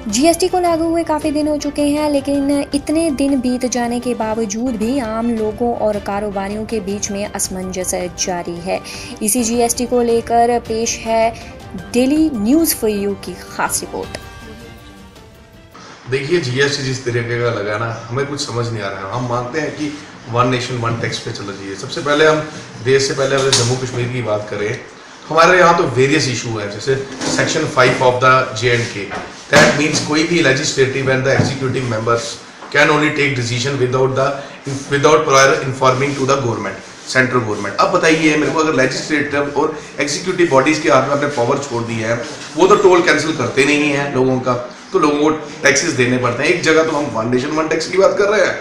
GST को लागू हुए काफ़ी दिन हो चुके हैं, लेकिन इतने दिन बीत जाने के बावजूद भी आम लोगों और कारोबारियों के बीच में असमंजस जारी है। इसी जीएसटी को लेकर पेश है डेली न्यूज़ फॉर यू की खास रिपोर्ट। देखिए, जीएसटी जिस तरीके का लगा ना, हमें कुछ समझ नहीं आ रहा है। हम मानते हैं कि वन नेशन वन टैक्स पे चलना चाहिए। सबसे पहले हम देश से पहले अगर जम्मू कश्मीर की बात करें, हमारे यहाँ तो वेरियस इशू है, जैसे section 5 of the J&K, that means कोई भी legislative and the executive members can only take decision without prior informing to the government, central government. अब बताइए मेरे को, अगर लेजिस्लेटिव और एग्जीक्यूटिव बॉडीज के हाथ में अपने पावर छोड़ दिए हैं, वो तो टोल कैंसिल करते नहीं हैं लोगों का, तो लोगों को टैक्सेस देने पड़ते हैं। एक जगह तो हम वन नेशन वन टैक्स की बात कर रहे हैं।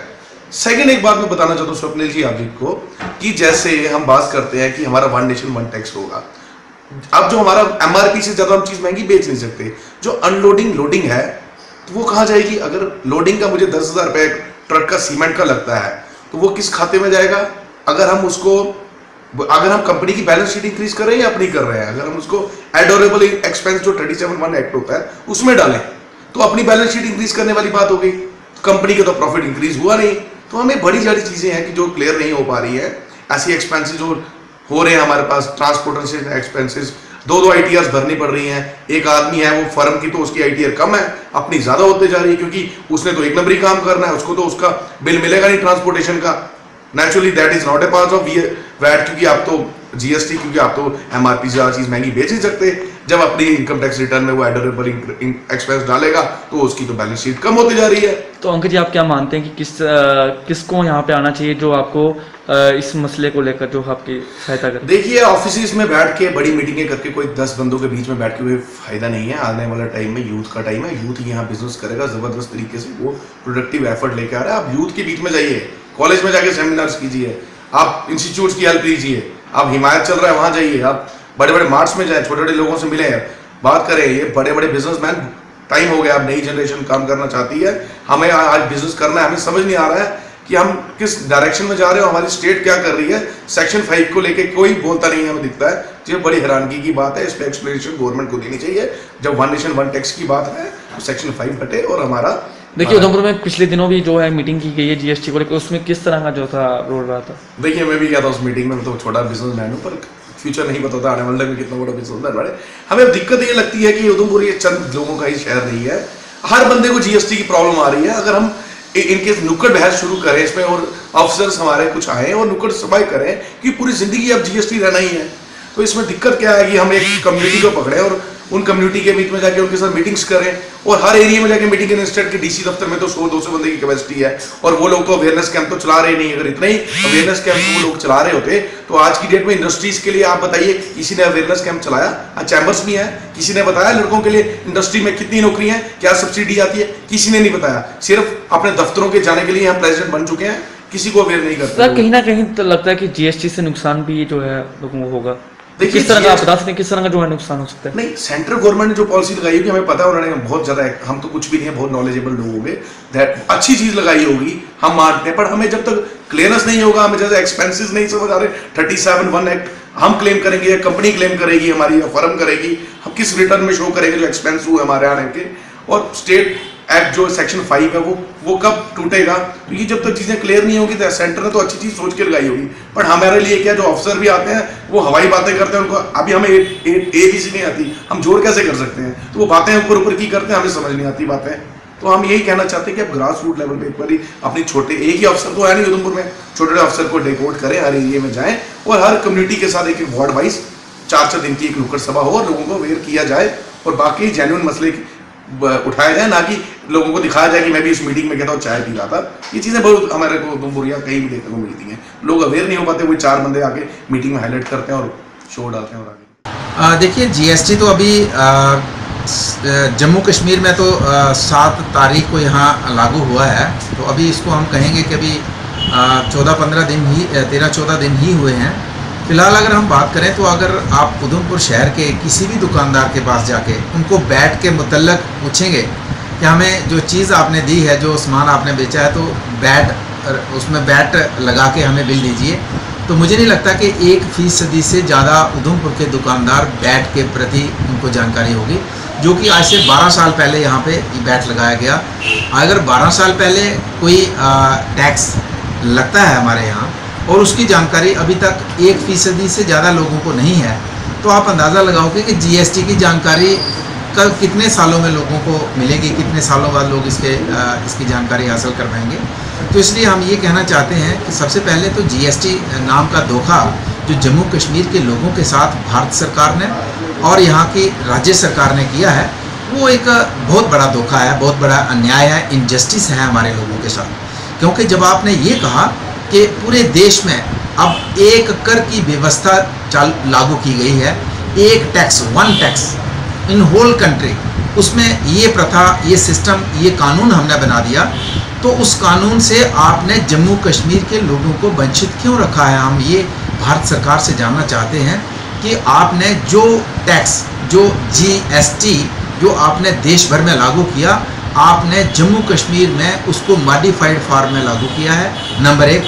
सेकंड, एक बात मैं बताना चाहता हूँ स्वप्निल जी आप जी को, कि जैसे हम बात करते हैं कि हमारा वन नेशन वन टैक्स होगा, अब जो हमारा एमआरपी से ज्यादा हम चीज महंगी बेच नहीं सकते। जो अनलोडिंग लोडिंग है तो वो कहाँ जाएगी? अगर लोडिंग का मुझे 10,000 रुपए ट्रक का सीमेंट का लगता है तो वो किस खाते में जाएगा? अगर हम कंपनी की बैलेंस शीट इंक्रीज कर रहे हैं या अपनी कर रहे हैं, अगर हम उसको एडोरेबल एक्सपेंस जो 37(1) एक्ट होता है उसमें डालें तो अपनी बैलेंस शीट इंक्रीज करने वाली बात हो गई। कंपनी का तो प्रॉफिट इंक्रीज हुआ नहीं। तो हमें बड़ी सारी चीजें हैं कि जो क्लियर नहीं हो पा रही है। ऐसी एक्सपेंसेस जो हो रहे हैं हमारे पास, ट्रांसपोर्टेशन एक्सपेंसेस, दो ITRs भरनी पड़ रही हैं। एक आदमी है वो फर्म की, तो उसकी ITR कम है, अपनी ज्यादा होते जा रही है, क्योंकि उसने तो एक नंबरी काम करना है, उसको तो उसका बिल मिलेगा नहीं ट्रांसपोर्टेशन का। Naturally that is not a part of VAT, क्योंकि आप तो जीएसटी, क्योंकि आप तो एमआरपी से ज्यादा चीज महंगी बेच नहीं सकते। जब अपनी इनकम टैक्स रिटर्न में वो एडोरेबल एक्सपेंस डालेगा तो उसकी तो बैलेंस शीट कम होती जा रही है। तो अंकित जी, आप क्या मानते हैं कि किसको यहाँ पे आना चाहिए जो आपको इस मसले को लेकर जो आपकी सहायता करे? देखिए, ऑफिस में बैठ के बड़ी मीटिंगें करके कोई 10 बंदों के बीच में बैठ के कोई फायदा नहीं है। आने वाला टाइम में यूथ का टाइम है, यूथ यहाँ बिजनेस करेगा जबरदस्त तरीके से, वो प्रोडक्टिव एफर्ट लेके आ रहा है। आप यूथ के बीच में जाइए, कॉलेज में जाके सेमिनार्स कीजिए, आप इंस्टीट्यूट की हेल्प लीजिए, आप हिमायत चल रहा है वहां जाइए, आप बड़े बड़े मार्ट्स में जाए, छोटे छोटे लोगों से मिले, बात करें। ये बड़े बड़े बिजनेसमैन, टाइम हो गया, अब नई जनरेशन काम करना चाहती है। हमें आज बिजनेस करना है, हमें समझ नहीं आ रहा है कि हम किस डायरेक्शन में जा रहे हो, हमारी स्टेट क्या कर रही है। सेक्शन 5 को लेके कोई बोलता नहीं है, हमें दिखता है। ये बड़ी हैरानगी की बात है, इस पर एक्सप्लेनेशन गवर्नमेंट को देनी चाहिए। जब वन नेशन वन टैक्स की बात है तो सेक्शन 5 हटे और हमारा। देखिए, उधमपुर में पिछले दिनों भी जो है मीटिंग की गई है जीएसटी को लेकर, उसमें किस तरह का जो था रोल रहा था? देखिए, मैं भी गया था उस मीटिंग में, तो छोटा बिजनेसमैन हूँ, पर फ्यूचर नहीं पता था आने वाले में कितना बड़ा बिजनेसमैन बने। हमें दिक्कत ये लगती है कि उधमपुर ये चंद लोगों का ही शहर नहीं है, हर बंदे को जीएसटी की प्रॉब्लम आ रही है। अगर हम इनके नुक्कड़ बहस शुरू करें इसमें, और अफसर्स हमारे कुछ आए और नुक्कड़ सफाई करें कि पूरी जिंदगी अब जीएसटी रहना ही है, तो इसमें दिक्कत क्या है कि हम एक कम्युनिटी को पकड़े और उन कम्युनिटी के बीच में जाके उनके साथ मीटिंग्स करें, और हर एरिया में जाके मीटिंग इंस्टेड के डीसी दफ्तर में तो 100-200 बंदे की कैपेसिटी है, और वो लोग तो अवेयरनेस कैंप तो चला रहे नहीं। अगर इतना ही अवेयरनेस कैंप वो लोग चला रहे होते तो आज की डेट में इंडस्ट्रीज के लिए आप बताइए, किसी ने अवेयरनेस कैंप चलाया? आज चैम्बर्स भी है, किसी ने बताया लड़कों के लिए इंडस्ट्री में कितनी नौकरी है, क्या सब्सिडी आती है? किसी ने नहीं बताया। सिर्फ अपने दफ्तरों के जाने के लिए हम प्रेसिडेंट बन चुके हैं, किसी को अवेयर नहीं करते। कहीं ना कहीं तो लगता है कि जीएसटी से नुकसान भी जो है लोगों को होगा। किस तरह का आप बता सकते हैं, किस तरह का जो है नुकसान हो सकता है? नहीं, सेंट्रल गवर्नमेंट ने जो पॉलिसी लगाई होगी, हमें पता है उन्होंने बहुत ज्यादा, हम तो कुछ भी नहीं है, बहुत नॉलेजेबल लोग होंगे, दैट अच्छी चीज लगाई होगी, हम मानते हैं। पर हमें जब तक क्लियरेंस नहीं होगा, हमें जैसे एक्सपेंसेस नहीं समझ आ रहे, 37(1) एक्ट हम क्लेम करेंगे या कंपनी क्लेम करेगी हमारी या फर्म करेगी, हम किस रिटर्न में शो करेंगे जो एक्सपेंस हुए हमारे आने के, और स्टेट एक्ट जो सेक्शन 5 है वो कब टूटेगा? तो ये जब तक चीजें क्लियर नहीं होगी, तो सेंटर ने तो अच्छी चीज सोच के लगाई होगी, पर हमारे लिए क्या, जो अफसर भी आते हैं वो हवाई बातें करते हैं, उनको अभी हमें ABC नहीं आती, हम जोड़ कैसे कर सकते हैं? तो वो बातें ऊपर की करते हैं, हमें समझ नहीं आती बातें। तो हम यही कहना चाहते हैं कि अब ग्रास रूट लेवल पे एक बार अपनी छोटे, एक ही अफसर तो है नहीं उधमपुर में, छोटे अफसर को डेकोड करें, हर एरिया में जाएं और हर कम्युनिटी के साथ एक वार्ड वाइज 4-4 दिन की एक नुक्कड़ सभा हो और लोगों को अवेयर किया जाए, और बाकी जेन्युइन मसले उठाया जाए, ना कि लोगों को दिखाया जाए कि मैं भी इस मीटिंग में कहता हूँ चाय पी रहा था। ये चीजें बहुत हमारे को उधमपुर कहीं भी देखने को मिलती हैं। लोग अवेयर नहीं हो पाते, वही 4 बंदे आके मीटिंग में हाईलाइट करते हैं और शो डालते हैं और आगे। देखिए, जीएसटी तो अभी जम्मू कश्मीर में तो 7 तारीख को यहाँ लागू हुआ है, तो अभी इसको हम कहेंगे कि अभी 13-14 दिन ही हुए हैं। फिलहाल अगर हम बात करें तो अगर आप उधमपुर शहर के किसी भी दुकानदार के पास जाके उनको बैट के मुतल्लक पूछेंगे कि हमें जो चीज़ आपने दी है, जो सामान आपने बेचा है, तो उसमें बैट लगा के हमें बिल दीजिए, तो मुझे नहीं लगता कि 1% से ज़्यादा उधमपुर के दुकानदार बैट के प्रति उनको जानकारी होगी। जो कि आज से 12 साल पहले यहाँ पे वैट लगाया गया। अगर 12 साल पहले कोई टैक्स लगता है हमारे यहाँ और उसकी जानकारी अभी तक 1% से ज़्यादा लोगों को नहीं है, तो आप अंदाज़ा लगाओगे कि जीएसटी की जानकारी कल कितने सालों में लोगों को मिलेगी, कितने सालों बाद लोग इसकी जानकारी हासिल कर पाएंगे। तो इसलिए हम ये कहना चाहते हैं कि सबसे पहले तो जीएसटी नाम का धोखा जो जम्मू कश्मीर के लोगों के साथ भारत सरकार ने और यहाँ की राज्य सरकार ने किया है, वो एक बहुत बड़ा धोखा है, बहुत बड़ा अन्याय है, इनजस्टिस है हमारे लोगों के साथ। क्योंकि जब आपने ये कहा कि पूरे देश में अब एक कर की व्यवस्था लागू की गई है, एक tax, one tax in whole country, उसमें ये प्रथा, ये सिस्टम, ये कानून हमने बना दिया, तो उस कानून से आपने जम्मू कश्मीर के लोगों को वंचित क्यों रखा है? हम ये भारत सरकार से जानना चाहते हैं कि आपने जो टैक्स, जो जीएसटी जो आपने देश भर में लागू किया, आपने जम्मू कश्मीर में उसको मॉडिफाइड फॉर्म में लागू किया है। नंबर 1,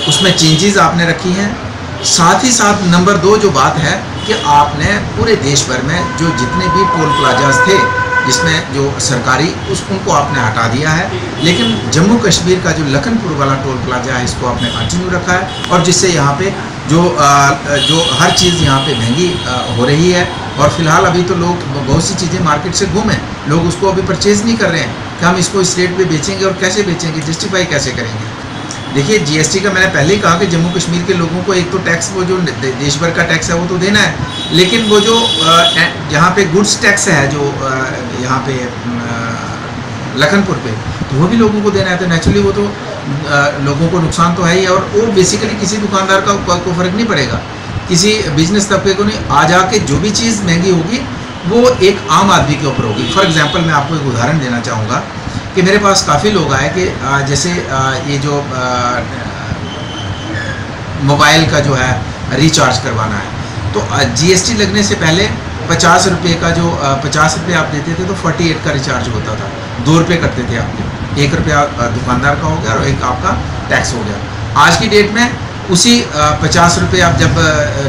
उसमें चेंजेस आपने रखी हैं। साथ ही साथ नंबर 2 जो बात है कि आपने पूरे देश भर में जो जितने भी टोल प्लाजाज थे जिसमें जो सरकारी उनको आपने हटा दिया है, लेकिन जम्मू कश्मीर का जो लखनपुर वाला टोल प्लाजा है इसको आपने कंटिन्यू रखा है, और जिससे यहाँ पे जो हर चीज़ यहाँ पे महंगी हो रही है। और फिलहाल अभी तो लोग बहुत सी चीज़ें मार्केट से गुम हैं, लोग उसको अभी परचेज़ नहीं कर रहे हैं कि हम इसको इस रेट पे बेचेंगे और कैसे बेचेंगे, जस्टिफाई कैसे करेंगे। देखिए जीएसटी का मैंने पहले ही कहा कि जम्मू कश्मीर के लोगों को एक तो टैक्स, वो जो देश भर का टैक्स है वो तो देना है, लेकिन वो जो यहाँ पे गुड्स टैक्स है जो यहाँ पे लखनपुर पे, तो वो भी लोगों को देना है। तो नेचुरली वो तो लोगों को नुकसान तो है ही, और वो बेसिकली किसी दुकानदार को फ़र्क नहीं पड़ेगा, किसी बिजनेस तबके को नहीं। आ जाके जो भी चीज़ महंगी होगी वो एक आम आदमी के ऊपर होगी। फॉर एग्जांपल मैं आपको एक उदाहरण देना चाहूँगा कि मेरे पास काफ़ी लोग आए कि जैसे ये जो मोबाइल का जो है रिचार्ज करवाना है, तो जीएसटी लगने से पहले 50 रुपये का जो 50 रुपये आप देते थे तो 48 का रिचार्ज होता था, 2 रुपये करते थे आपके, 1 रुपया दुकानदार का हो गया और 1 आपका टैक्स हो गया। आज की डेट में उसी 50 रुपये आप जब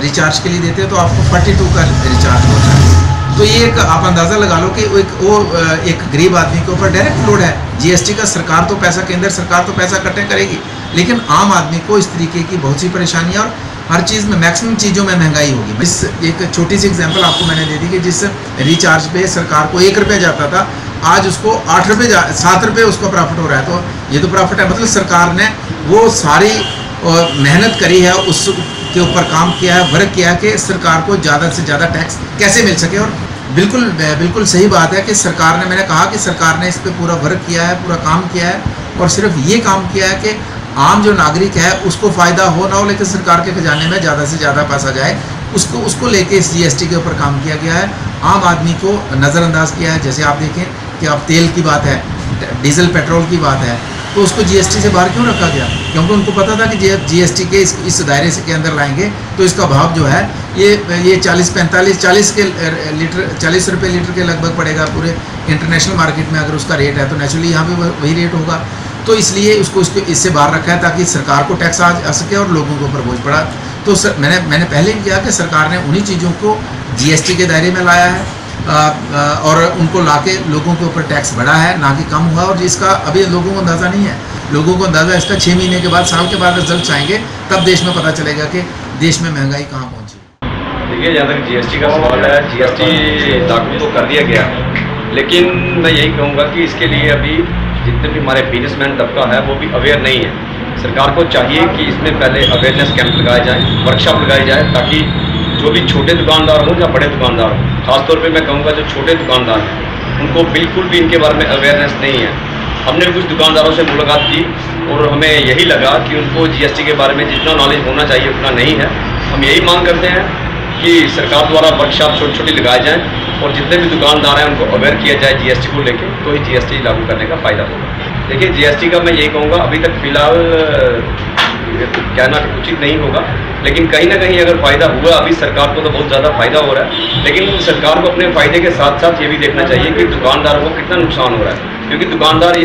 रिचार्ज के लिए देते हो तो आपको 42 का रिचार्ज होता है। तो ये एक आप अंदाज़ा लगा लो कि एक गरीब आदमी के ऊपर डायरेक्ट लोड है जीएसटी का। सरकार तो पैसा, केंद्र सरकार तो पैसा इकट्ठा करेगी, लेकिन आम आदमी को इस तरीके की बहुत सी परेशानियाँ और हर चीज़ में, मैक्सिमम चीज़ों में महंगाई होगी। इस एक छोटी सी एग्जांपल आपको मैंने दे दी कि जिस रिचार्ज पे सरकार को 1 रुपया जाता था, आज उसको 8 रुपये 7 रुपये उसका प्रॉफिट हो रहा है। तो ये तो प्रॉफिट है, मतलब सरकार ने वो सारी मेहनत करी है, उसके ऊपर काम किया है, वर्क किया है कि सरकार को ज़्यादा से ज़्यादा टैक्स कैसे मिल सके। और बिल्कुल सही बात है कि सरकार ने, मैंने कहा कि सरकार ने इस पर पूरा वर्क किया है, पूरा काम किया है, और सिर्फ ये काम किया है कि आम जो नागरिक है उसको फ़ायदा हो ना हो, लेकिन सरकार के खजाने में ज़्यादा से ज़्यादा पैसा जाए, उसको लेके इस जीएसटी के ऊपर काम किया गया है। आम आदमी को नज़रअंदाज किया है। जैसे आप देखें कि अब तेल की बात है, डीजल पेट्रोल की बात है, तो उसको जीएसटी से बाहर क्यों रखा गया? क्योंकि उनको पता था कि जीएसटी के इस दायरे से के अंदर लाएंगे तो इसका भाव जो है ये 40 रुपये लीटर के लगभग पड़ेगा पूरे इंटरनेशनल मार्केट में। अगर उसका रेट है तो नेचुरली यहाँ पे वही रेट होगा। तो इसलिए उसको इससे बाहर रखा है ताकि सरकार को टैक्स आ सके और लोगों के ऊपर बोझ पड़ा। तो मैंने पहले भी किया कि सरकार ने उन्हीं चीज़ों को जीएसटी के दायरे में लाया है और उनको लाके लोगों के ऊपर टैक्स बढ़ा है, ना कि कम हुआ। और जिसका अभी लोगों को अंदाज़ा नहीं है, लोगों को अंदाज़ा इसका 6 महीने के बाद, साल के बाद रिजल्ट आएंगे, तब देश में पता चलेगा कि देश में महंगाई कहाँ पहुँची। देखिए, जहाँ तक जीएसटी का सवाल है, जीएसटी लागू तो कर दिया गया, लेकिन मैं यही कहूँगा कि इसके लिए अभी जितने भी हमारे बिजनेसमैन तबका है वो भी अवेयर नहीं है। सरकार को चाहिए कि इसमें पहले अवेयरनेस कैंप लगाए जाएँ, वर्कशॉप लगाई जाए, ताकि जो भी छोटे दुकानदार हों या बड़े दुकानदार हों, खासतौर पे मैं कहूँगा जो छोटे दुकानदार हैं उनको बिल्कुल भी इनके बारे में अवेयरनेस नहीं है। हमने कुछ दुकानदारों से मुलाकात की और हमें यही लगा कि उनको जीएसटी के बारे में जितना नॉलेज होना चाहिए उतना नहीं है। हम यही मांग करते हैं कि सरकार द्वारा वर्कशॉप छोटी छोटी लगाए जाएँ और जितने भी दुकानदार हैं उनको अवेयर किया जाए जीएसटी को लेकर, तो ही जीएसटी लागू करने का फ़ायदा होगा। देखिए, जीएसटी का मैं यही कहूँगा, अभी तक फिलहाल कहना उचित नहीं होगा, लेकिन कहीं ना कहीं अगर फ़ायदा हुआ, अभी सरकार को तो बहुत ज़्यादा फ़ायदा हो रहा है, लेकिन सरकार को अपने फ़ायदे के साथ साथ ये भी देखना चाहिए कि दुकानदारों को कितना नुकसान हो रहा है, क्योंकि दुकानदार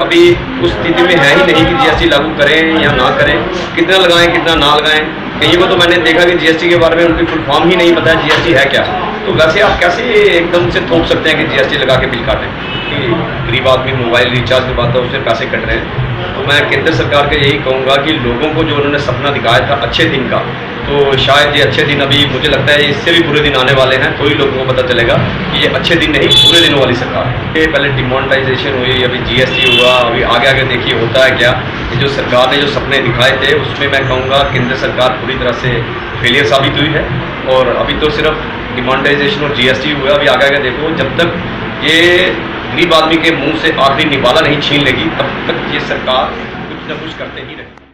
अभी उस स्थिति में है ही नहीं कि जीएसटी लागू करें या ना करें, कितना लगाएं कितना ना लगाएं। कहीं को तो मैंने देखा कि जीएसटी के बारे में उनकी फुल फॉर्म ही नहीं पता है जीएसटी है क्या। तो वैसे आप कैसे एकदम से थोप सकते हैं कि जीएसटी लगा के बिल काटें? कि गरीब आदमी मोबाइल रिचार्ज करवाता है उससे पैसे कट रहे हैं। तो मैं केंद्र सरकार को यही कहूँगा कि लोगों को जो उन्होंने सपना दिखाया था अच्छे दिन का, तो शायद ये अच्छे दिन अभी मुझे लगता है इससे भी बुरे दिन आने वाले हैं। तो ही लोगों को पता चलेगा कि ये अच्छे दिन नहीं बुरे दिनों वाली सरकार है। ये पहले डिमोनेटाइजेशन हुई, अभी जीएसटी हुआ, अभी आगे आगे देखिए होता है क्या। ये जो सरकार ने जो सपने दिखाए थे उसमें मैं कहूँगा केंद्र सरकार पूरी तरह से फेलियर साबित हुई है। और अभी तो सिर्फ डिमोनेटाइजेशन और जीएसटी हुआ, अभी आगे आगे देखो जब तक ये गरीब आदमी के मुंह से आखिरी निवाला नहीं छीन लेगी तब तक ये सरकार कुछ न कुछ करते ही रहेगी।